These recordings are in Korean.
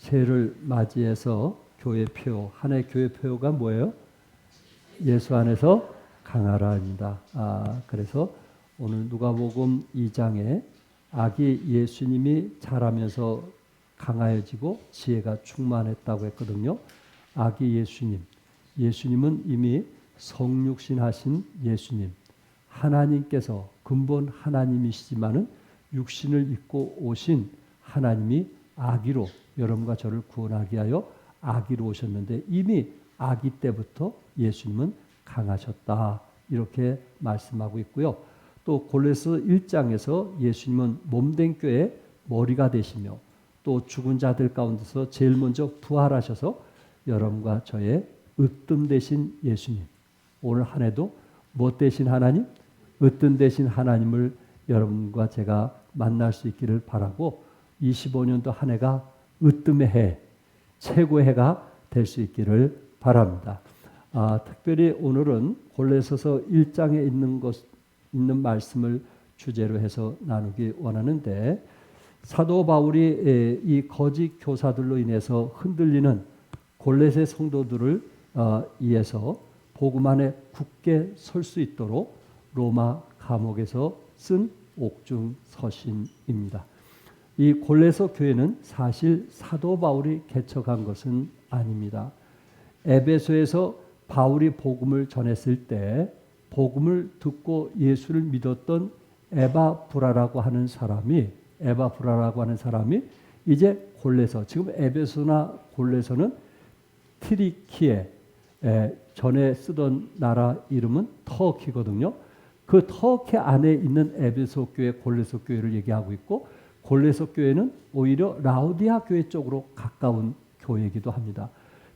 새해를 맞이해서 교회 표, 한 해 교회 표가 뭐예요? 예수 안에서 강하라입니다. 그래서 오늘 누가복음 2장에 아기 예수님이 자라면서 강하여지고 지혜가 충만했다고 했거든요. 아기 예수님, 예수님은 이미 성육신 하신 예수님, 하나님께서 근본 하나님이시지만은 육신을 입고 오신 하나님이 아기로 여러분과 저를 구원하기 위하여 아기로 오셨는데 이미 아기 때부터 예수님은 강하셨다. 이렇게 말씀하고 있고요. 또 골로새 1장에서 예수님은 몸된 교회의 머리가 되시며 또 죽은 자들 가운데서 제일 먼저 부활하셔서 여러분과 저의 으뜸 되신 예수님. 오늘 한 해도 뭐 되신 하나님? 으뜸 되신 하나님을 여러분과 제가 만날 수 있기를 바라고 25년도 한 해가 으뜸의 해, 최고의 해가 될 수 있기를 바랍니다. 특별히 오늘은 골로새서 1장에 있는 말씀을 주제로 해서 나누기 원하는데 사도 바울이 이 거짓 교사들로 인해서 흔들리는 골로새 성도들을 위해서 복음 안에 굳게 설 수 있도록 로마 감옥에서 쓴 옥중 서신입니다. 이 골로새 교회는 사실 사도 바울이 개척한 것은 아닙니다. 에베소에서 바울이 복음을 전했을 때 복음을 듣고 예수를 믿었던 에바브라라고 하는 사람이 이제 골로새, 지금 에베소나 골로새는 트리키에 전에 쓰던 나라 이름은 터키거든요. 그 터키 안에 있는 에베소 교회, 골로새 교회를 얘기하고 있고 골로새 교회는 오히려 라우디아 교회 쪽으로 가까운 교회이기도 합니다.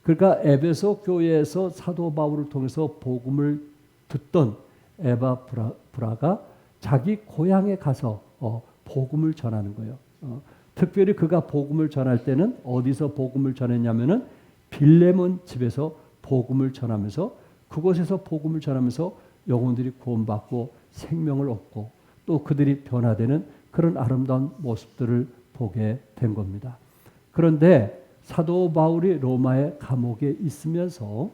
그러니까 에베소 교회에서 사도 바울을 통해서 복음을 듣던 에바브라가 자기 고향에 가서 복음을 전하는 거예요. 특별히 그가 복음을 전할 때는 어디서 복음을 전했냐면은 빌레몬 집에서 복음을 전하면서 그곳에서 복음을 전하면서 영혼들이 구원받고 생명을 얻고 또 그들이 변화되는 그런 아름다운 모습들을 보게 된 겁니다. 그런데 사도 바울이 로마의 감옥에 있으면서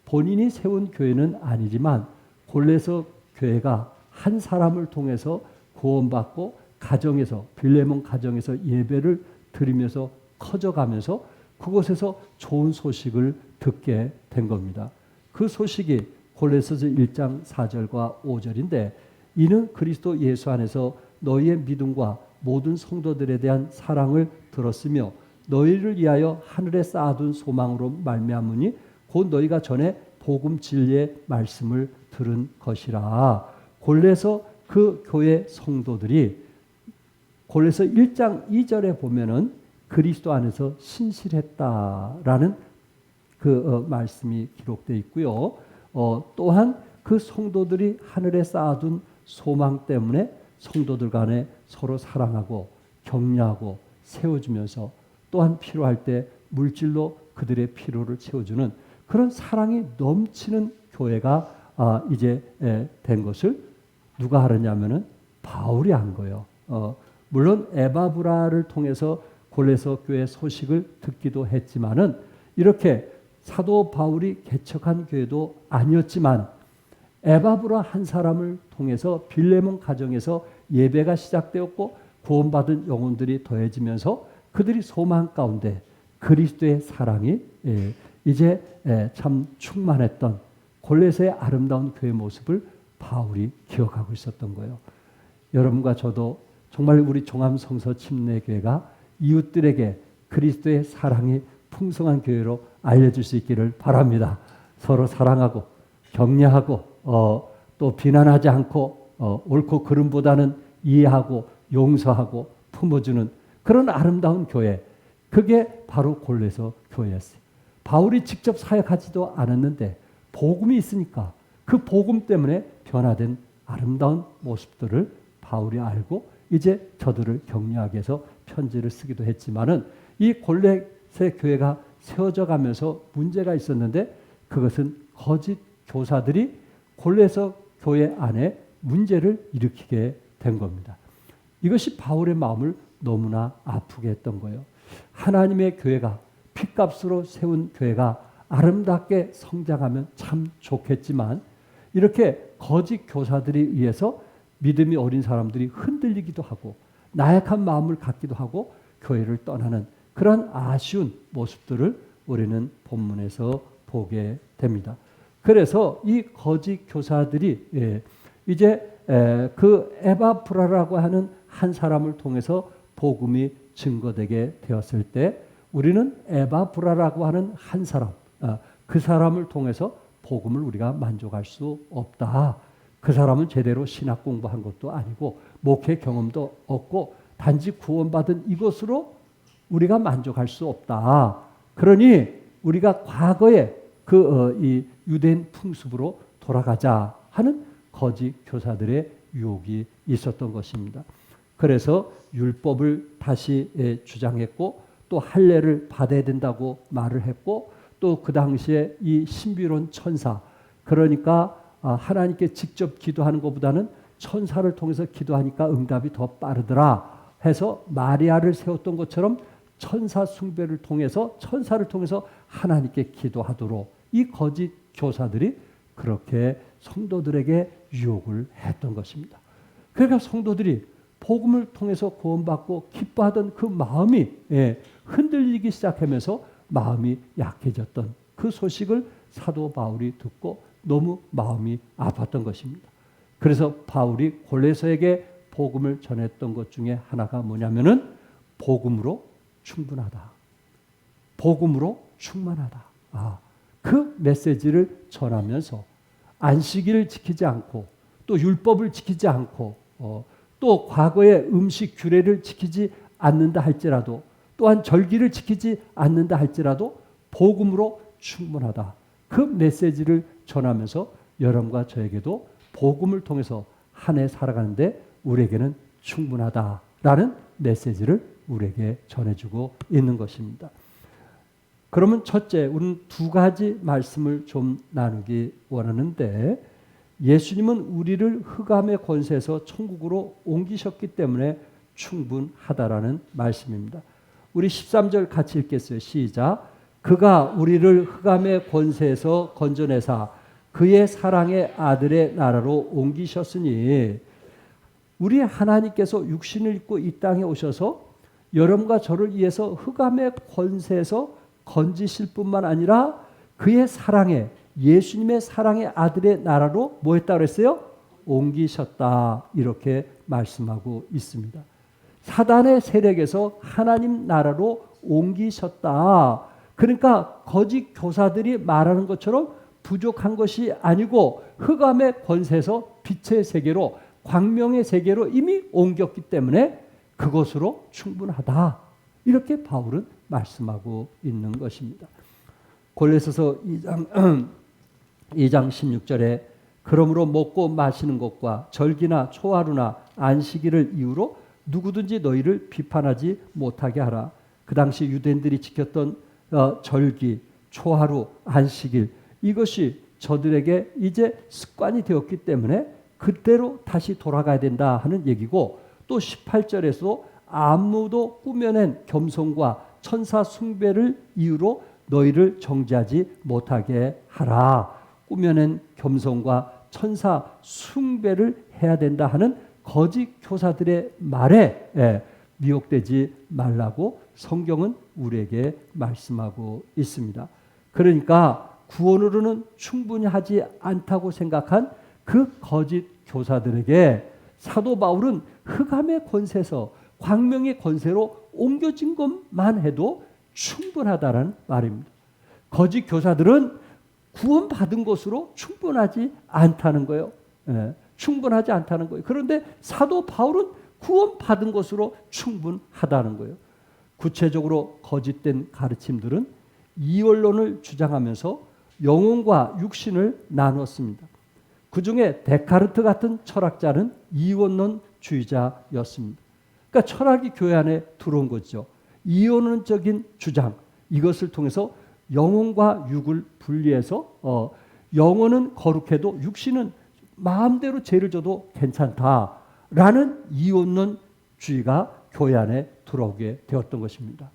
본인이 세운 교회는 아니지만 골로새 교회가 한 사람을 통해서 구원받고 가정에서 빌레몬 가정에서 예배를 드리면서 커져가면서 그곳에서 좋은 소식을 듣게 된 겁니다. 그 소식이 골로새서 1장 4절과 5절인데 이는 그리스도 예수 안에서 너희의 믿음과 모든 성도들에 대한 사랑을 들었으며 너희를 위하여 하늘에 쌓아둔 소망으로 말미암으니 곧 너희가 전에 복음 진리의 말씀을 들은 것이라. 골로새 그 교회 성도들이 골로새 1장 2절에 보면은 그리스도 안에서 신실했다라는 그 말씀이 기록되어 있고요. 또한 그 성도들이 하늘에 쌓아둔 소망 때문에 성도들 간에 서로 사랑하고 격려하고 세워주면서 또한 필요할 때 물질로 그들의 필요를 채워주는 그런 사랑이 넘치는 교회가 이제 된 것을 누가 하느냐면은 바울이 한 거예요. 물론 에바브라를 통해서 골로새 교회 소식을 듣기도 했지만은 이렇게 사도 바울이 개척한 교회도 아니었지만 에바브라 한 사람을 통해서 빌레몬 가정에서 예배가 시작되었고 구원받은 영혼들이 더해지면서 그들이 소망 가운데 그리스도의 사랑이 이제 참 충만했던 골로새의 아름다운 교회 모습을 바울이 기억하고 있었던 거예요. 여러분과 저도 정말 우리 종암성서 침례교회가 이웃들에게 그리스도의 사랑이 풍성한 교회로 알려줄 수 있기를 바랍니다. 서로 사랑하고 격려하고 또 비난하지 않고 옳고 그름보다는 이해하고 용서하고 품어주는 그런 아름다운 교회, 그게 바로 골로새 교회였어요. 바울이 직접 사역하지도 않았는데 복음이 있으니까 그 복음 때문에 변화된 아름다운 모습들을 바울이 알고 이제 저들을 격려하기 위해서 편지를 쓰기도 했지만은 이 골로새 교회가 세워져 가면서 문제가 있었는데 그것은 거짓 교사들이 골로새 교회 안에 문제를 일으키게 된 겁니다. 이것이 바울의 마음을 너무나 아프게 했던 거예요. 하나님의 교회가 핏값으로 세운 교회가 아름답게 성장하면 참 좋겠지만 이렇게 거짓 교사들에 의해서 믿음이 어린 사람들이 흔들리기도 하고 나약한 마음을 갖기도 하고 교회를 떠나는 그런 아쉬운 모습들을 우리는 본문에서 보게 됩니다. 그래서 이 거짓 교사들이 이제 그 에바프라라고 하는 한 사람을 통해서 복음이 증거되게 되었을 때 우리는 에바프라라고 하는 한 사람, 그 사람을 통해서 복음을 우리가 만족할 수 없다. 그 사람은 제대로 신학 공부한 것도 아니고 목회 경험도 없고 단지 구원받은 이것으로 우리가 만족할 수 없다. 그러니 우리가 과거에 이 유대인 풍습으로 돌아가자 하는 거짓 교사들의 유혹이 있었던 것입니다. 그래서 율법을 다시 주장했고 또 할례를 받아야 된다고 말을 했고 또 그 당시에 이 신비로운 천사, 그러니까 하나님께 직접 기도하는 것보다는 천사를 통해서 기도하니까 응답이 더 빠르더라 해서 마리아를 세웠던 것처럼 천사 숭배를 통해서 천사를 통해서 하나님께 기도하도록 이 거짓 교사들이 그렇게 성도들에게 유혹을 했던 것입니다. 그러니까 성도들이 복음을 통해서 구원받고 기뻐하던 그 마음이 흔들리기 시작하면서 마음이 약해졌던 그 소식을 사도 바울이 듣고 너무 마음이 아팠던 것입니다. 그래서 바울이 골로새에게 복음을 전했던 것 중에 하나가 뭐냐면은 복음으로 충분하다. 복음으로 충만하다. 그 메시지를 전하면서 안식일을 지키지 않고 또 율법을 지키지 않고 또 과거의 음식 규례를 지키지 않는다 할지라도 또한 절기를 지키지 않는다 할지라도 복음으로 충분하다. 그 메시지를 전하면서 여러분과 저에게도 복음을 통해서 한 해 살아가는데 우리에게는 충분하다라는 메시지를 우리에게 전해주고 있는 것입니다. 그러면 첫째, 우리는 두 가지 말씀을 좀 나누기 원하는데 예수님은 우리를 흑암의 권세에서 천국으로 옮기셨기 때문에 충분하다라는 말씀입니다. 우리 13절 같이 읽겠어요. 시작. 그가 우리를 흑암의 권세에서 건져내사 그의 사랑의 아들의 나라로 옮기셨으니 우리 하나님께서 육신을 입고 이 땅에 오셔서 여러분과 저를 위해서 흑암의 권세에서 건지실 뿐만 아니라 그의 사랑의 예수님의 사랑의 아들의 나라로 뭐 했다고 그랬어요? 옮기셨다. 이렇게 말씀하고 있습니다. 사단의 세력에서 하나님 나라로 옮기셨다. 그러니까 거짓 교사들이 말하는 것처럼 부족한 것이 아니고 흑암의 권세에서 빛의 세계로 광명의 세계로 이미 옮겼기 때문에 그것으로 충분하다. 이렇게 바울은 말씀하고 있는 것입니다. 골로새서 2장 16절에 그러므로 먹고 마시는 것과 절기나 초하루나 안식일을 이유로 누구든지 너희를 비판하지 못하게 하라. 그 당시 유대인들이 지켰던 절기, 초하루, 안식일 이것이 저들에게 이제 습관이 되었기 때문에 그때로 다시 돌아가야 된다 하는 얘기고 또 18절에서 아무도 꾸며낸 겸손과 천사 숭배를 이유로 너희를 정죄하지 못하게 하라. 꾸며낸 겸손과 천사 숭배를 해야 된다 하는 거짓 교사들의 말에 미혹되지 말라고 성경은 우리에게 말씀하고 있습니다. 그러니까 구원으로는 충분히 하지 않다고 생각한 그 거짓 교사들에게 사도 바울은 흑암의 권세에서 광명의 권세로 옮겨진 것만 해도 충분하다는 말입니다. 거짓 교사들은 구원받은 것으로 충분하지 않다는 거예요. 충분하지 않다는 거예요. 그런데 사도 바울은 구원받은 것으로 충분하다는 거예요. 구체적으로 거짓된 가르침들은 이원론을 주장하면서 영혼과 육신을 나누었습니다. 그 중에 데카르트 같은 철학자는 이원론주의자였습니다. 그러니까 철학이 교회 안에 들어온 거죠. 이원론적인 주장, 이것을 통해서 영혼과 육을 분리해서 영혼은 거룩해도 육신은 마음대로 죄를 져도 괜찮다라는 이원론주의가 교회 안에 들어오게 되었던 것입니다.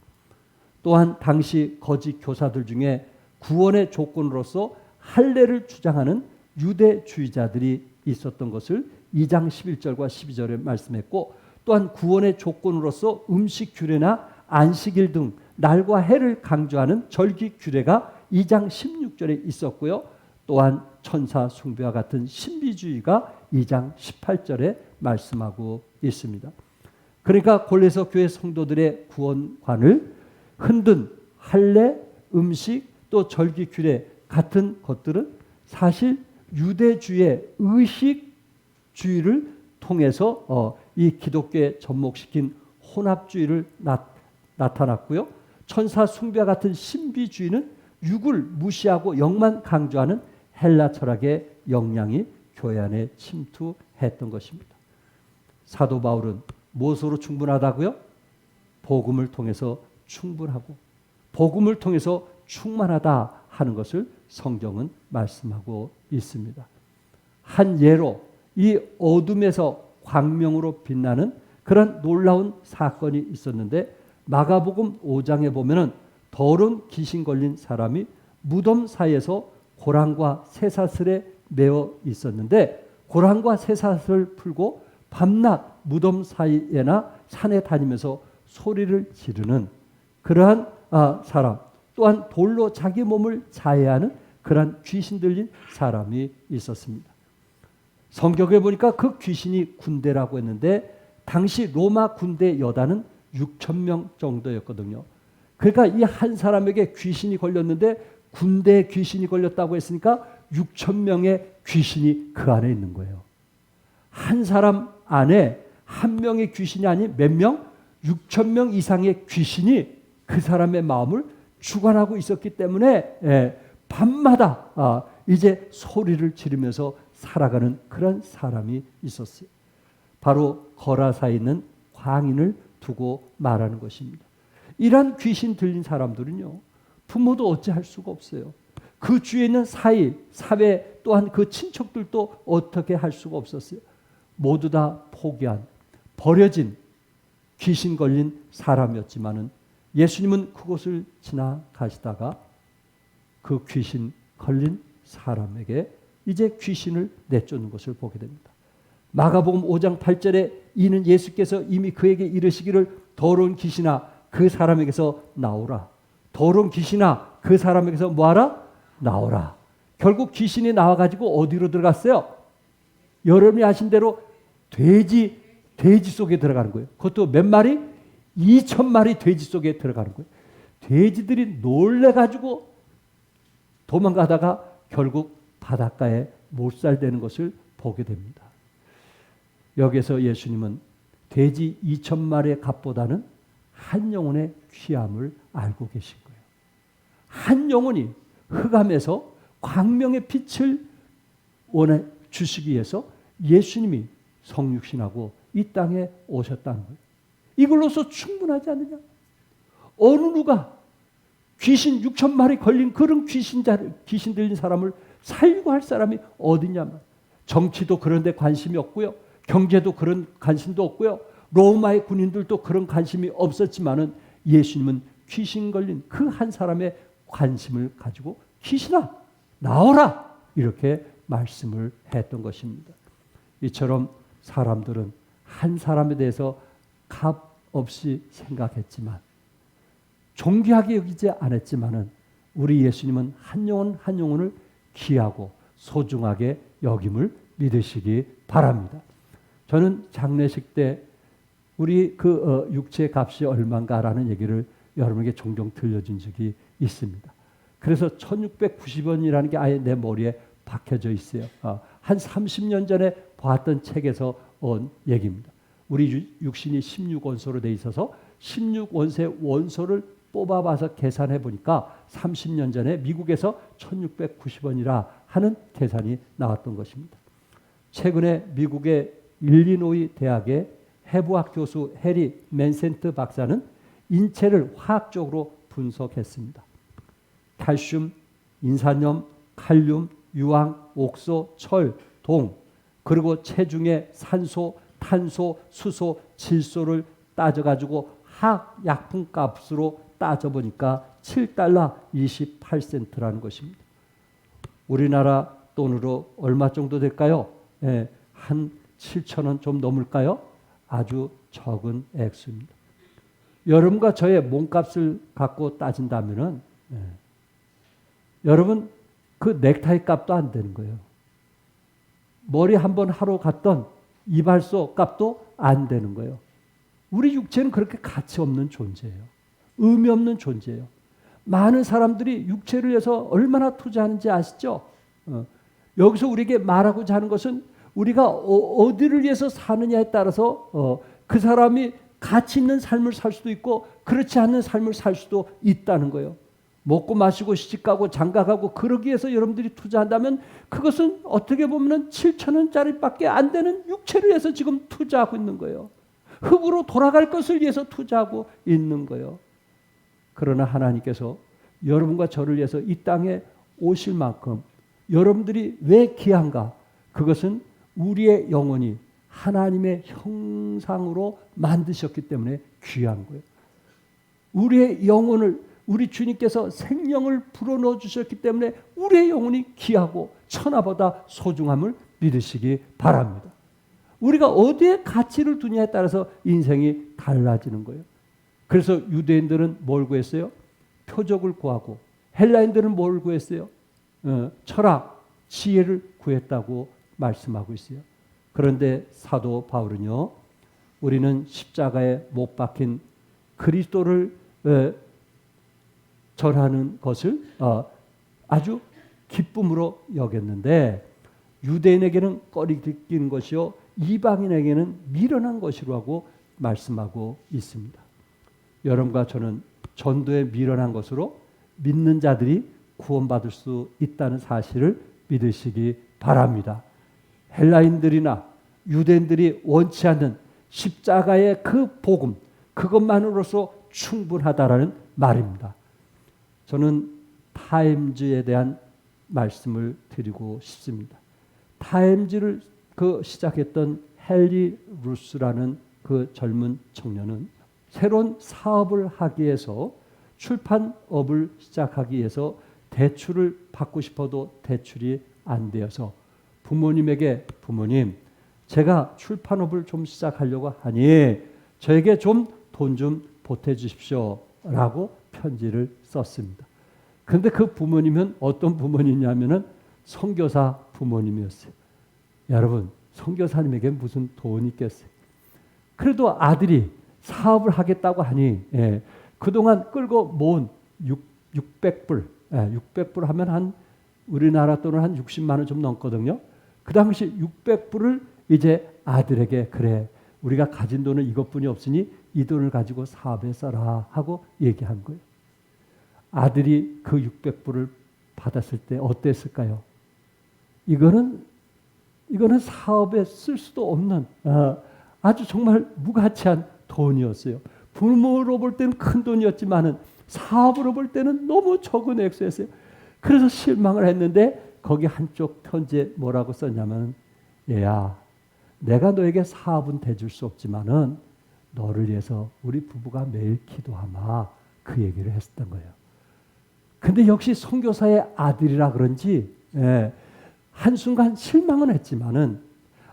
또한 당시 거짓 교사들 중에 구원의 조건으로서 할례를 주장하는 유대주의자들이 있었던 것을 2장 11절과 12절에 말씀했고, 또한 구원의 조건으로서 음식 규례나 안식일 등 날과 해를 강조하는 절기 규례가 2장 16절에 있었고요. 또한 천사 숭배와 같은 신비주의가 2장 18절에 말씀하고 있습니다. 그러니까 골로새 교회 성도들의 구원관을 흔든 할례, 음식, 또 절기 규례 같은 것들은 사실 유대주의 의식주의를 통해서 이 기독교에 접목시킨 혼합주의를 나타났고요. 천사 숭배와 같은 신비주의는 육을 무시하고 영만 강조하는 헬라 철학의 영향이 교회 안에 침투했던 것입니다. 사도 바울은 무엇으로 충분하다고요? 복음을 통해서 충분하고 복음을 통해서 충만하다 하는 것을 성경은 말씀하고 있습니다. 한 예로 이 어둠에서 광명으로 빛나는 그런 놀라운 사건이 있었는데, 마가복음 5장에 보면은 더러운 귀신 걸린 사람이 무덤 사이에서 고랑과 쇠사슬에 매어 있었는데, 고랑과 쇠사슬을 풀고 밤낮 무덤 사이에나 산에 다니면서 소리를 지르는 그러한 사람, 또한 돌로 자기 몸을 자해하는 그러한 귀신 들린 사람이 있었습니다. 성경에 보니까 그 귀신이 군대라고 했는데 당시 로마 군대 여단은 6,000명 정도였거든요. 그러니까 이 한 사람에게 귀신이 걸렸는데 군대에 귀신이 걸렸다고 했으니까 6,000명의 귀신이 그 안에 있는 거예요. 한 사람 안에 한 명의 귀신이 아닌 몇 명? 6,000명 이상의 귀신이 그 사람의 마음을 주관하고 있었기 때문에 밤마다 이제 소리를 지르면서 살아가는 그런 사람이 있었어요. 바로 거라사에 있는 광인을 두고 말하는 것입니다. 이런 귀신 들린 사람들은요, 부모도 어찌할 수가 없어요. 그 주위에 있는 사회 또한 그 친척들도 어떻게 할 수가 없었어요. 모두 다 포기한, 버려진 귀신 걸린 사람이었지만은 예수님은 그곳을 지나가시다가 그 귀신 걸린 사람에게 이제 귀신을 내쫓는 것을 보게 됩니다. 마가복음 5장 8절에 이는 예수께서 이미 그에게 이르시기를 더러운 귀신아 그 사람에게서 나오라. 더러운 귀신아 그 사람에게서 뭐하라? 나오라. 결국 귀신이 나와가지고 어디로 들어갔어요? 여러분이 아신 대로 돼지 속에 들어가는 거예요. 그것도 몇 마리? 2,000마리 돼지 속에 들어가는 거예요. 돼지들이 놀래가지고 도망가다가 결국 바닷가에 못살되는 것을 보게 됩니다. 여기서 예수님은 돼지 2,000마리의 값보다는 한 영혼의 귀함을 알고 계신 거예요. 한 영혼이 흑암에서 광명의 빛을 원해 주시기 위해서 예수님이 성육신하고 이 땅에 오셨다는 거예요. 이걸로서 충분하지 않느냐? 어느 누가 귀신 6,000마리 걸린 그런 귀신 들린 사람을 살리고 할 사람이 어디냐면, 정치도 그런 데 관심이 없고요. 경제도 그런 관심도 없고요. 로마의 군인들도 그런 관심이 없었지만은 예수님은 귀신 걸린 그 한 사람의 관심을 가지고 귀신아 나오라 이렇게 말씀을 했던 것입니다. 이처럼 사람들은 한 사람에 대해서 값 없이 생각했지만 존귀하게 여기지 않았지만은 우리 예수님은 한 영혼 한 영혼을 귀하고 소중하게 여김을 믿으시기 바랍니다. 저는 장례식 때 우리 그 육체의 값이 얼마인가라는 얘기를 여러분에게 종종 들려준 적이 있습니다. 그래서 1690원이라는 게 아예 내 머리에 박혀져 있어요. 한 30년 전에 봤던 책에서 온 얘기입니다. 우리 육신이 16원소로 돼 있어서 16원소의 원소를 뽑아봐서 계산해 보니까 30년 전에 미국에서 1690원이라 하는 계산이 나왔던 것입니다. 최근에 미국의 일리노이 대학의 해부학 교수 해리 맨센트 박사는 인체를 화학적으로 분석했습니다. 칼슘, 인산염, 칼륨, 유황, 옥소, 철, 동, 그리고 체중의 산소, 탄소, 수소, 질소를 따져가지고 화학 약품 값으로 따져보니까 7달러 28센트라는 것입니다. 우리나라 돈으로 얼마 정도 될까요? 예, 한 7,000원 좀 넘을까요? 아주 적은 액수입니다. 여러분과 저의 몸값을 갖고 따진다면은 여러분 그 넥타이 값도 안 되는 거예요. 머리 한번 하러 갔던 이발소 값도 안 되는 거예요. 우리 육체는 그렇게 가치 없는 존재예요. 의미 없는 존재예요. 많은 사람들이 육체를 위해서 얼마나 투자하는지 아시죠? 여기서 우리에게 말하고자 하는 것은 우리가 어디를 위해서 사느냐에 따라서 그 사람이 가치 있는 삶을 살 수도 있고 그렇지 않은 삶을 살 수도 있다는 거예요. 먹고 마시고 시집가고 장가가고 그러기 위해서 여러분들이 투자한다면 그것은 어떻게 보면 7,000원짜리밖에 안 되는 육체를 위해서 지금 투자하고 있는 거예요. 흙으로 돌아갈 것을 위해서 투자하고 있는 거예요. 그러나 하나님께서 여러분과 저를 위해서 이 땅에 오실 만큼 여러분들이 왜 귀한가? 그것은 우리의 영혼이 하나님의 형상으로 만드셨기 때문에 귀한 거예요. 우리의 영혼을 우리 주님께서 생명을 불어넣어 주셨기 때문에 우리의 영혼이 귀하고 천하보다 소중함을 믿으시기 바랍니다. 우리가 어디에 가치를 두냐에 따라서 인생이 달라지는 거예요. 그래서 유대인들은 뭘 구했어요? 표적을 구하고 헬라인들은 뭘 구했어요? 철학, 지혜를 구했다고 말씀하고 있어요. 그런데 사도 바울은요, 우리는 십자가에 못 박힌 그리스도를 전하는 것을 아주 기쁨으로 여겼는데 유대인에게는 꺼리끼는 것이요 이방인에게는 미련한 것이라고 말씀하고 있습니다. 여러분과 저는 전도에 미련한 것으로 믿는 자들이 구원받을 수 있다는 사실을 믿으시기 바랍니다. 헬라인들이나 유대인들이 원치 않는 십자가의 그 복음, 그것만으로서 충분하다라는 말입니다. 저는 타임즈에 대한 말씀을 드리고 싶습니다. 타임즈를 시작했던 헨리 루스라는 그 젊은 청년은 새로운 사업을 하기 위해서 출판업을 시작하기 위해서 대출을 받고 싶어도 대출이 안 되어서 부모님에게 부모님 제가 출판업을 좀 시작하려고 하니 저에게 좀 돈 좀 보태주십시오 라고 편지를 썼습니다. 그런데 그 부모님은 어떤 부모님이냐면은 선교사 부모님이었어요. 여러분 선교사님에게 무슨 돈이 있겠어요. 그래도 아들이 사업을 하겠다고 하니 그동안 끌고 모은 600불 600불 하면 한 우리나라 돈은 한 60만 원 좀 넘거든요. 그 당시 600불을 이제 아들에게 그래 우리가 가진 돈은 이것뿐이 없으니 이 돈을 가지고 사업에 써라 하고 얘기한 거예요. 아들이 그 600불을 받았을 때 어땠을까요? 이거는 사업에 쓸 수도 없는 아주 정말 무가치한 돈이었어요. 부모로 볼 때는 큰 돈이었지만은 사업으로 볼 때는 너무 적은 액수였어요. 그래서 실망을 했는데 거기 한쪽 편지에 뭐라고 썼냐면 얘야 내가 너에게 사업은 대줄 수 없지만은 너를 위해서 우리 부부가 매일 기도하마 그 얘기를 했었던 거예요. 근데 역시 선교사의 아들이라 그런지 한순간 실망은 했지만은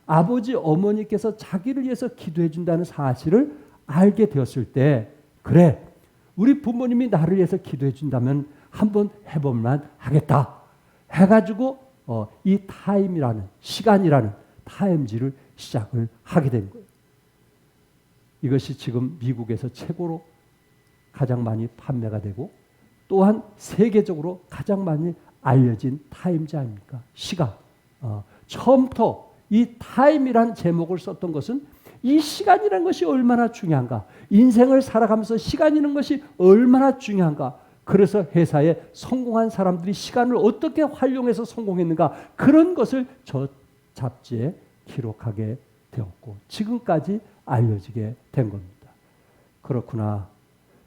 아버지 어머니께서 자기를 위해서 기도해 준다는 사실을 알게 되었을 때 그래 우리 부모님이 나를 위해서 기도해 준다면 한번 해볼만 하겠다 해가지고 이 타임이라는 시간이라는 타임지를 시작을 하게 된 거예요. 이것이 지금 미국에서 최고로 가장 많이 판매가 되고 또한 세계적으로 가장 많이 알려진 타임지 아닙니까? 시간. 처음부터 이 타임이라는 제목을 썼던 것은 이 시간이라는 것이 얼마나 중요한가. 인생을 살아가면서 시간이라는 것이 얼마나 중요한가. 그래서 회사에 성공한 사람들이 시간을 어떻게 활용해서 성공했는가. 그런 것을 저 잡지에 기록하게 되었고 지금까지 알려지게 된 겁니다. 그렇구나.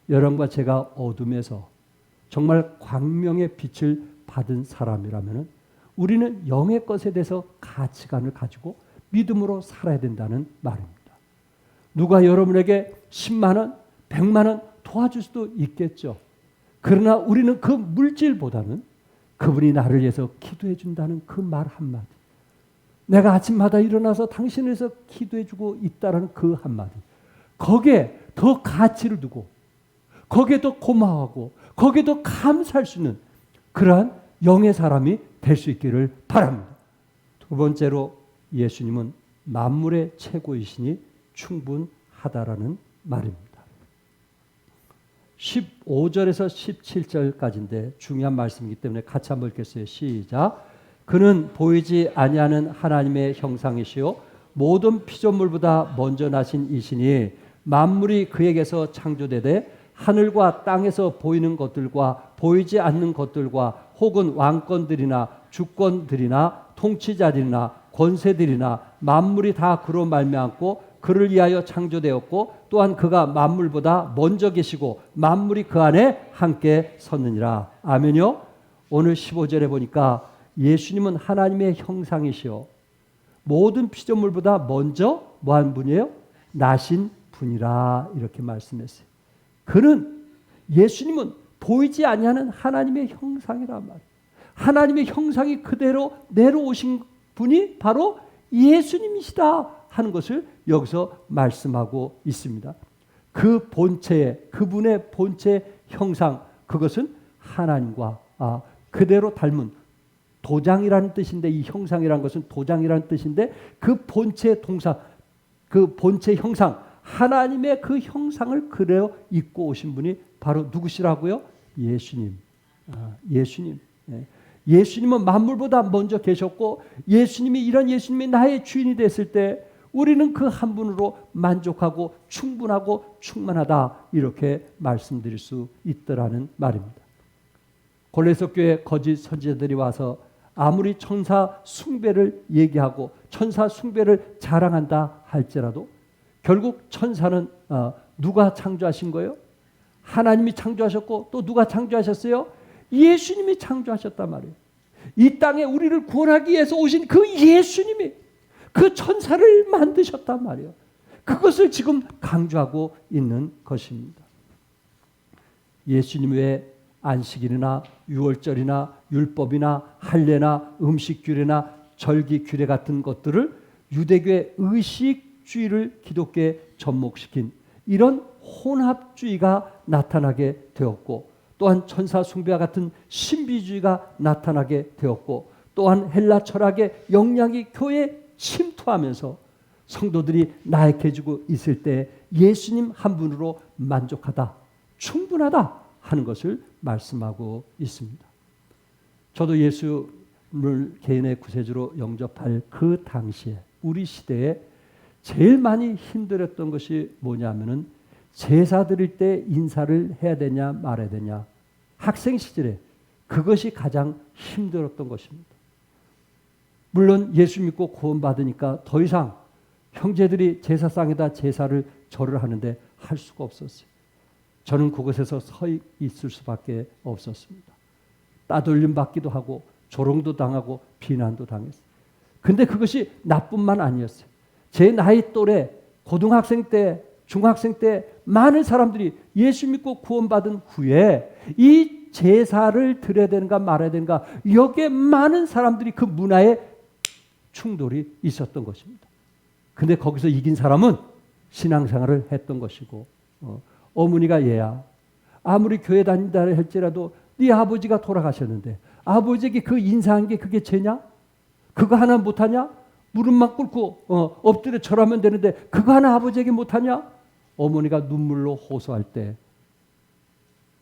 여러분과 제가 어둠에서 정말 광명의 빛을 받은 사람이라면 우리는 영의 것에 대해서 가치관을 가지고 믿음으로 살아야 된다는 말입니다. 누가 여러분에게 10만 원, 100만 원 도와줄 수도 있겠죠. 그러나 우리는 그 물질보다는 그분이 나를 위해서 기도해 준다는 그 말 한마디, 내가 아침마다 일어나서 당신을 위해서 기도해 주고 있다는 그 한마디, 거기에 더 가치를 두고 거기에 더 고마워하고 거기에 더 감사할 수 있는 그러한 영의 사람이 될 수 있기를 바랍니다. 두 번째로 예수님은 만물의 최고이시니 충분하다라는 말입니다. 15절에서 17절까지인데 중요한 말씀이기 때문에 같이 한번 읽겠어요. 시작. 그는 보이지 아니하는 하나님의 형상이시요 모든 피조물보다 먼저 나신 이시니 만물이 그에게서 창조되되 하늘과 땅에서 보이는 것들과 보이지 않는 것들과 혹은 왕권들이나 주권들이나 통치자들이나 권세들이나 만물이 다 그로 말미암고 그를 위하여 창조되었고 또한 그가 만물보다 먼저 계시고 만물이 그 안에 함께 섰느니라. 아멘요. 오늘 15절에 보니까 예수님은 하나님의 형상이시요 모든 피조물보다 먼저 뭐한 분이에요? 나신 분이라 이렇게 말씀했어요. 그는 예수님은 보이지 아니하는 하나님의 형상이란 말이에요. 하나님의 형상이 그대로 내려오신 분이 바로 예수님이시다 하는 것을 여기서 말씀하고 있습니다. 그 본체의 그분의 본체 형상 그것은 하나님과 그대로 닮은 도장이라는 뜻인데 이 형상이라는 것은 도장이라는 뜻인데 그 본체 동상 그 본체 형상 하나님의 그 형상을 그대로 입고 오신 분이 바로 누구시라고요? 예수님. 예수님. 예수님은 만물보다 먼저 계셨고 예수님이 이런 예수님이 나의 주인이 됐을 때 우리는 그 한 분으로 만족하고 충분하고 충만하다 이렇게 말씀드릴 수 있더라는 말입니다. 골로새 교회 거짓 선지자들이 와서 아무리 천사 숭배를 얘기하고 천사 숭배를 자랑한다 할지라도 결국 천사는 누가 창조하신 거예요? 하나님이 창조하셨고 또 누가 창조하셨어요? 예수님이 창조하셨단 말이에요. 이 땅에 우리를 구원하기 위해서 오신 그 예수님이 그 천사를 만드셨단 말이에요. 그것을 지금 강조하고 있는 것입니다. 예수님 외에 안식일이나 유월절이나 율법이나 할례나 음식규례나 절기규례 같은 것들을 유대교의 의식주의를 기독교에 접목시킨 이런 혼합주의가 나타나게 되었고 또한 천사 숭배와 같은 신비주의가 나타나게 되었고 또한 헬라 철학의 영향이 교회에 침투하면서 성도들이 나약해지고 있을 때 예수님 한 분으로 만족하다, 충분하다 하는 것을 말씀하고 있습니다. 저도 예수를 개인의 구세주로 영접할 그 당시에 우리 시대에 제일 많이 힘들었던 것이 뭐냐면은 제사 드릴 때 인사를 해야 되냐 말아야 되냐. 학생 시절에 그것이 가장 힘들었던 것입니다. 물론 예수 믿고 구원받으니까 더 이상 형제들이 제사상에다 제사를 절을 하는데 할 수가 없었어요. 저는 그곳에서 서 있을 수밖에 없었습니다. 따돌림 받기도 하고 조롱도 당하고 비난도 당했어요. 근데 그것이 나뿐만 아니었어요. 제 나이 또래 고등학생 때 중학생 때 많은 사람들이 예수 믿고 구원받은 후에 이 제사를 드려야 되는가 말아야 되는가 여기에 많은 사람들이 그 문화에 충돌이 있었던 것입니다. 근데 거기서 이긴 사람은 신앙생활을 했던 것이고 어머니가 얘야 아무리 교회 다닌다 할지라도 네 아버지가 돌아가셨는데 아버지에게 그 인사한 게 그게 죄냐? 그거 하나 못하냐? 무릎만 꿇고 엎드려 절하면 되는데 그거 하나 아버지에게 못하냐? 어머니가 눈물로 호소할 때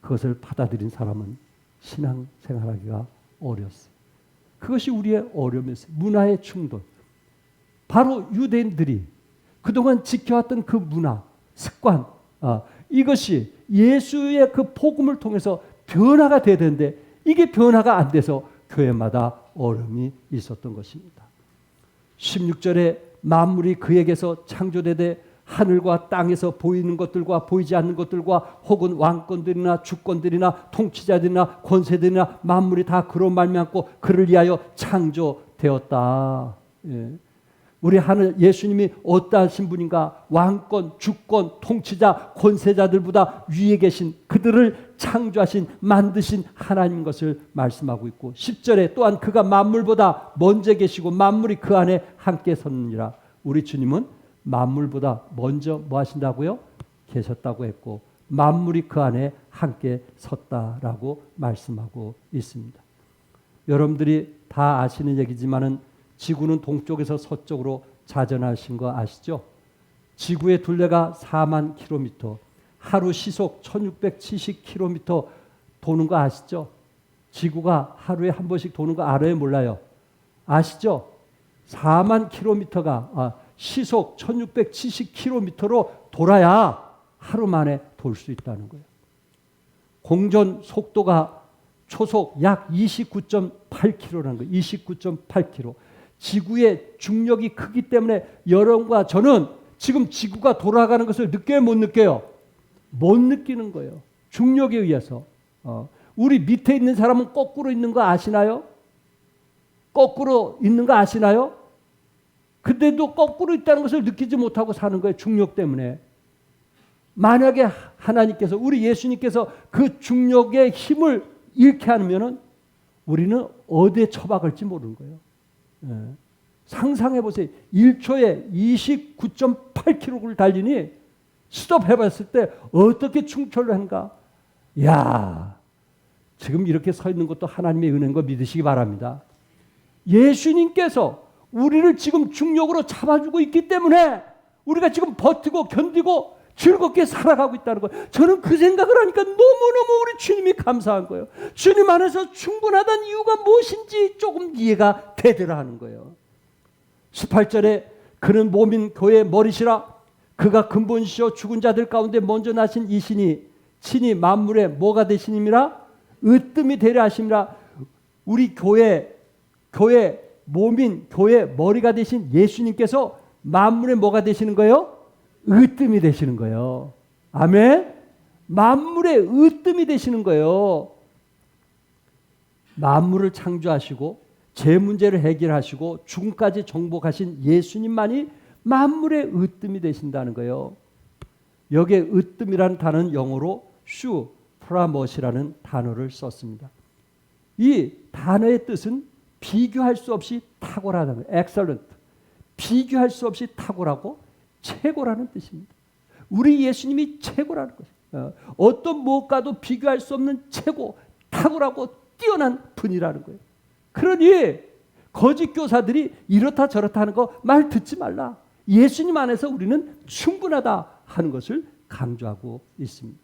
그것을 받아들인 사람은 신앙생활하기가 어려웠어요. 그것이 우리의 어려움이었어요. 문화의 충돌. 바로 유대인들이 그동안 지켜왔던 그 문화, 습관 이것이 예수의 그 복음을 통해서 변화가 돼야 되는데 이게 변화가 안 돼서 교회마다 어려움이 있었던 것입니다. 16절에 만물이 그에게서 창조되되 하늘과 땅에서 보이는 것들과 보이지 않는 것들과 혹은 왕권들이나 주권들이나 통치자들이나 권세들이나 만물이 다 그로 말미암고 그를 위하여 창조되었다. 예. 우리 하늘 예수님이 어떠하신 분인가? 왕권, 주권, 통치자, 권세자들보다 위에 계신 그들을 창조하신 만드신 하나님 것을 말씀하고 있고 10절에 또한 그가 만물보다 먼저 계시고 만물이 그 안에 함께 섰느니라. 우리 주님은 만물보다 먼저 뭐 하신다고요? 계셨다고 했고 만물이 그 안에 함께 섰다라고 말씀하고 있습니다. 여러분들이 다 아시는 얘기지만은 지구는 동쪽에서 서쪽으로 자전하신 거 아시죠? 지구의 둘레가 4만 킬로미터, 하루 시속 1670킬로미터 도는 거 아시죠? 지구가 하루에 한 번씩 도는 거 알아요? 몰라요? 아시죠? 4만 킬로미터가 시속 1670킬로미터로 돌아야 하루 만에 돌 수 있다는 거예요. 공전 속도가 초속 약 29.8km라는 거예요. 29.8km. 지구의 중력이 크기 때문에 여러분과 저는 지금 지구가 돌아가는 것을 느껴요? 못 느껴요? 못 느끼는 거예요. 중력에 의해서. 우리 밑에 있는 사람은 거꾸로 있는 거 아시나요? 거꾸로 있는 거 아시나요? 근데도 거꾸로 있다는 것을 느끼지 못하고 사는 거예요. 중력 때문에. 만약에 하나님께서 우리 예수님께서 그 중력의 힘을 잃게 하면은 우리는 어디에 처박을지 모르는 거예요. 상상해 보세요. 1초에 29.8km를 달리니 스톱해 봤을 때 어떻게 충돌을 한가? 야, 지금 이렇게 서 있는 것도 하나님의 은혜인 거 믿으시기 바랍니다. 예수님께서 우리를 지금 중력으로 잡아주고 있기 때문에 우리가 지금 버티고 견디고 즐겁게 살아가고 있다는 거예요. 저는 그 생각을 하니까 너무너무 우리 주님이 감사한 거예요. 주님 안에서 충분하다는 이유가 무엇인지 조금 이해가 되더라 하는 거예요. 18절에 그는 몸인 교회의 머리시라. 그가 근본이시오 죽은 자들 가운데 먼저 나신 이신이 친히 만물의 뭐가 되시님이라? 으뜸이 되려 하심이라. 우리 교회 몸인 교회 머리가 되신 예수님께서 만물의 뭐가 되시는 거예요? 으뜸이 되시는 거예요. 아멘. 만물의 으뜸이 되시는 거예요. 만물을 창조하시고 제 문제를 해결하시고 죽음까지 정복하신 예수님만이 만물의 으뜸이 되신다는 거예요. 여기에 으뜸이라는 단어는 영어로 슈 프라머시라는 단어를 썼습니다. 이 단어의 뜻은 비교할 수 없이 탁월하다는 거예요. excellent. 비교할 수 없이 탁월하고 최고라는 뜻입니다. 우리 예수님이 최고라는 것이에요. 어떤 무엇과도 비교할 수 없는 최고, 탁월하고 뛰어난 분이라는 거예요. 그러니 거짓 교사들이 이렇다 저렇다 하는 거 말 듣지 말라. 예수님 안에서 우리는 충분하다 하는 것을 강조하고 있습니다.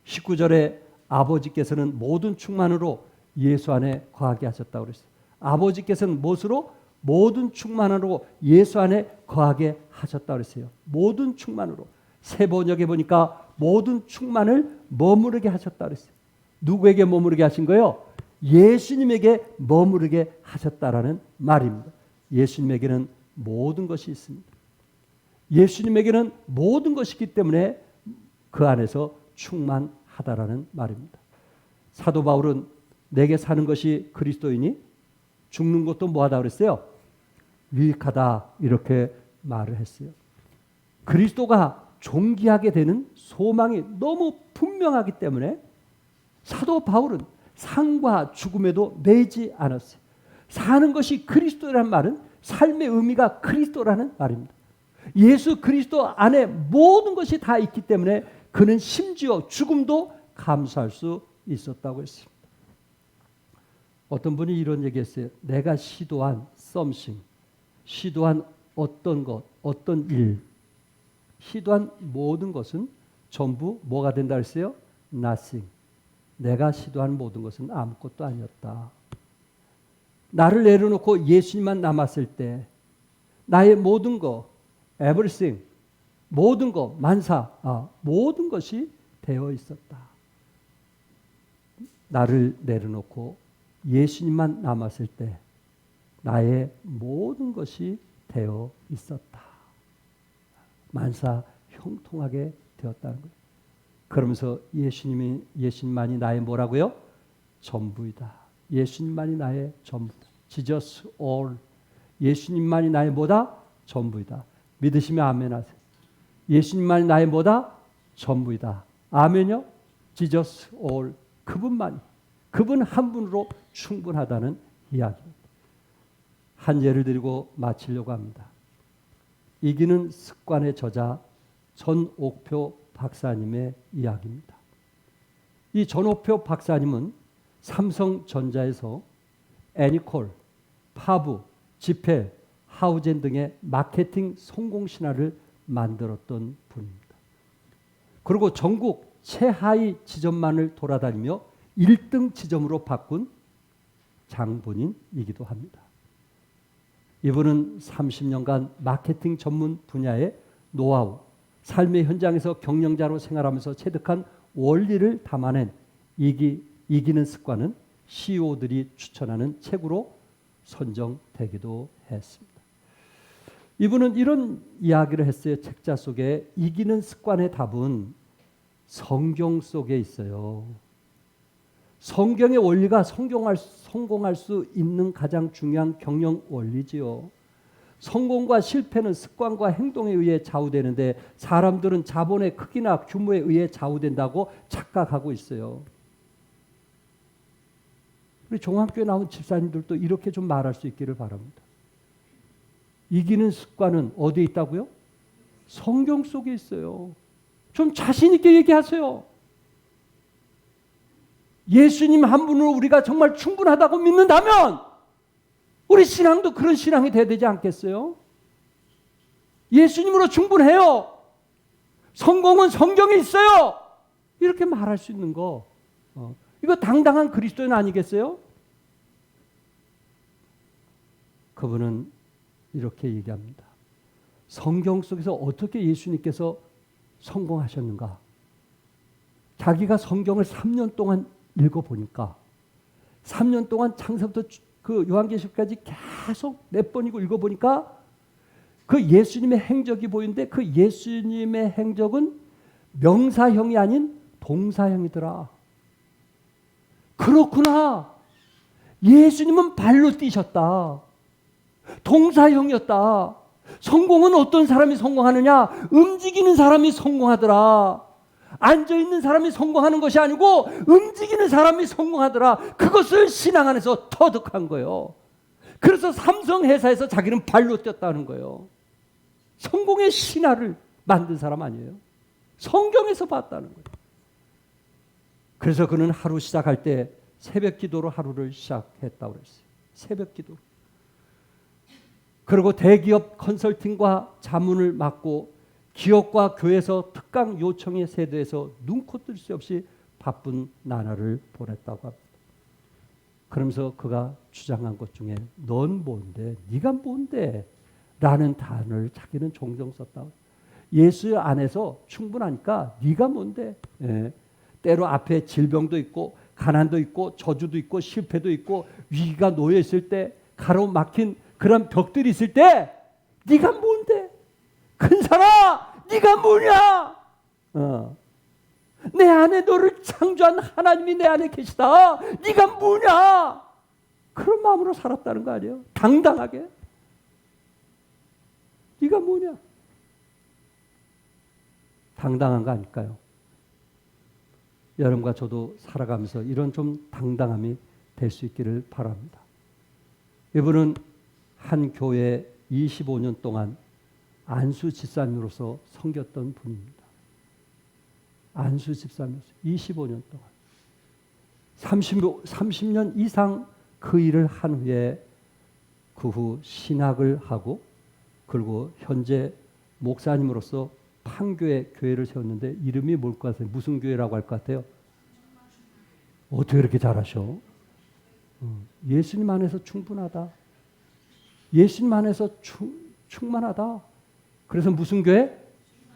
19절에 아버지께서는 모든 충만으로 예수 안에 거하게 하셨다고 그랬어요. 아버지께서는 무엇으로? 모든 충만으로 예수 안에 거하게 하셨다고 그랬어요. 모든 충만으로. 새 번역에 보니까 모든 충만을 머무르게 하셨다고 그랬어요. 누구에게 머무르게 하신 거예요? 예수님에게 머무르게 하셨다라는 말입니다. 예수님에게는 모든 것이 있습니다. 예수님에게는 모든 것이 있기 때문에 그 안에서 충만하다라는 말입니다. 사도 바울은 내게 사는 것이 그리스도이니 죽는 것도 뭐하다 그랬어요? 유익하다 이렇게 말을 했어요. 그리스도가 존귀하게 되는 소망이 너무 분명하기 때문에 사도 바울은 삶과 죽음에도 매지 않았어요. 사는 것이 그리스도라는 말은 삶의 의미가 그리스도라는 말입니다. 예수 그리스도 안에 모든 것이 다 있기 때문에 그는 심지어 죽음도 감수할 수 있었다고 했습니다. 어떤 분이 이런 얘기했어요. 내가 시도한 something, 시도한 어떤 것, 어떤 일, 시도한 모든 것은 전부 뭐가 된다 했어요? nothing. 내가 시도한 모든 것은 아무것도 아니었다. 나를 내려놓고 예수님만 남았을 때 나의 모든 것, everything, 모든 것, 만사, 모든 것이 되어 있었다. 나를 내려놓고 예수님만 남았을 때 나의 모든 것이 되어 있었다. 만사 형통하게 되었다는 거예요. 그러면서 예수님만이 나의 뭐라고요? 전부이다. 예수님만이 나의 전부다. Jesus all. 예수님만이 나의 뭐다? 전부이다. 믿으시면 아멘 하세요. 예수님만이 나의 뭐다? 전부이다. 아멘요? Jesus all. 그분만이. 그분 한 분으로 충분하다는 이야기입니다. 한 예를 드리고 마치려고 합니다. 이기는 습관의 저자 전옥표 박사님의 이야기입니다. 이 전옥표 박사님은 삼성전자에서 애니콜, 파브, 지펠, 하우젠 등의 마케팅 성공 신화를 만들었던 분입니다. 그리고 전국 최하위 지점만을 돌아다니며 1등 지점으로 바꾼 장본인이기도 합니다. 이분은 30년간 마케팅 전문 분야의 노하우, 삶의 현장에서 경영자로 생활하면서 체득한 원리를 담아낸 이기는 습관은 CEO들이 추천하는 책으로 선정되기도 했습니다. 이분은 이런 이야기를 했어요. 책자 속에 이기는 습관의 답은 성경 속에 있어요. 성경의 원리가 성공할 수 있는 가장 중요한 경영 원리지요. 성공과 실패는 습관과 행동에 의해 좌우되는데 사람들은 자본의 크기나 규모에 의해 좌우된다고 착각하고 있어요. 우리 종합교회 나온 집사님들도 이렇게 좀 말할 수 있기를 바랍니다. 이기는 습관은 어디에 있다고요? 성경 속에 있어요. 좀 자신 있게 얘기하세요. 예수님 한 분으로 우리가 정말 충분하다고 믿는다면 우리 신앙도 그런 신앙이 돼야 되지 않겠어요? 예수님으로 충분해요. 성공은 성경에 있어요. 이렇게 말할 수 있는 거 이거 당당한 그리스도인 아니겠어요? 그분은 이렇게 얘기합니다. 성경 속에서 어떻게 예수님께서 성공하셨는가? 자기가 성경을 3년 동안 읽어보니까 3년 동안 창세부터 그 요한계시록까지 계속 몇 번이고 읽어보니까 그 예수님의 행적이 보이는데 그 예수님의 행적은 명사형이 아닌 동사형이더라. 그렇구나. 예수님은 발로 뛰셨다. 동사형이었다. 성공은 어떤 사람이 성공하느냐? 움직이는 사람이 성공하더라. 앉아있는 사람이 성공하는 것이 아니고 움직이는 사람이 성공하더라. 그것을 신앙 안에서 터득한 거예요. 그래서 삼성회사에서 자기는 발로 뛰었다는 거예요. 성공의 신화를 만든 사람 아니에요. 성경에서 봤다는 거예요. 그래서 그는 하루 시작할 때 새벽 기도로 하루를 시작했다고 그랬어요. 새벽 기도. 그리고 대기업 컨설팅과 자문을 맡고 기업과 교회에서 특강 요청에 세대해서 눈코 뜰 새 없이 바쁜 나날을 보냈다고 합니다. 그러면서 그가 주장한 것 중에 넌 뭔데? 네가 뭔데? 라는 단어를 자기는 종종 썼다. 예수 안에서 충분하니까 네가 뭔데? 예. 때로 앞에 질병도 있고 가난도 있고 저주도 있고 실패도 있고 위기가 놓여 있을 때 가로막힌 그런 벽들이 있을 때 네가 뭔데? 큰 사람, 네가 뭐냐? 내 안에 너를 창조한 하나님이 내 안에 계시다. 네가 뭐냐? 그런 마음으로 살았다는 거 아니에요? 당당하게. 네가 뭐냐? 당당한 거 아닐까요? 여러분과 저도 살아가면서 이런 좀 당당함이 될 수 있기를 바랍니다. 이분은 한 교회에 25년 동안 안수 집사님으로서 섬겼던 분입니다. 안수 집사님으로서 25년 동안 30년 이상 그 일을 한 후에 그 후 신학을 하고 그리고 현재 목사님으로서 판교에 교회를 세웠는데 이름이 뭘 것 같아요? 무슨 교회라고 할 것 같아요? 어떻게 이렇게 잘하셔? 예수님 안에서 충분하다. 예수님 안에서 충만하다. 그래서 무슨 교회?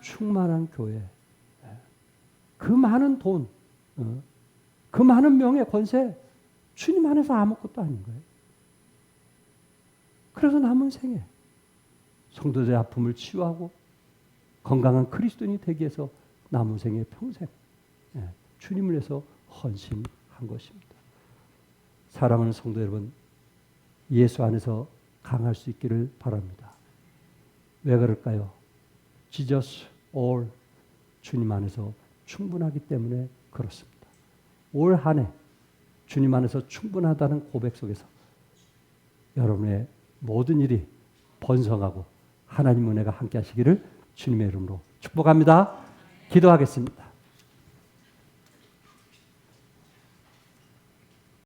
충만한 교회. 그 많은 돈, 그 많은 명예, 권세, 주님 안에서 아무것도 아닌 거예요. 그래서 남은 생에 성도들의 아픔을 치유하고 건강한 그리스도인이 되기 위해서 남은 생에 평생 주님을 위해서 헌신한 것입니다. 사랑하는 성도 여러분, 예수 안에서 강할 수 있기를 바랍니다. 왜 그럴까요? Jesus all 주님 안에서 충분하기 때문에 그렇습니다. 올 한 해 주님 안에서 충분하다는 고백 속에서 여러분의 모든 일이 번성하고 하나님 은혜가 함께 하시기를 주님의 이름으로 축복합니다. 기도하겠습니다.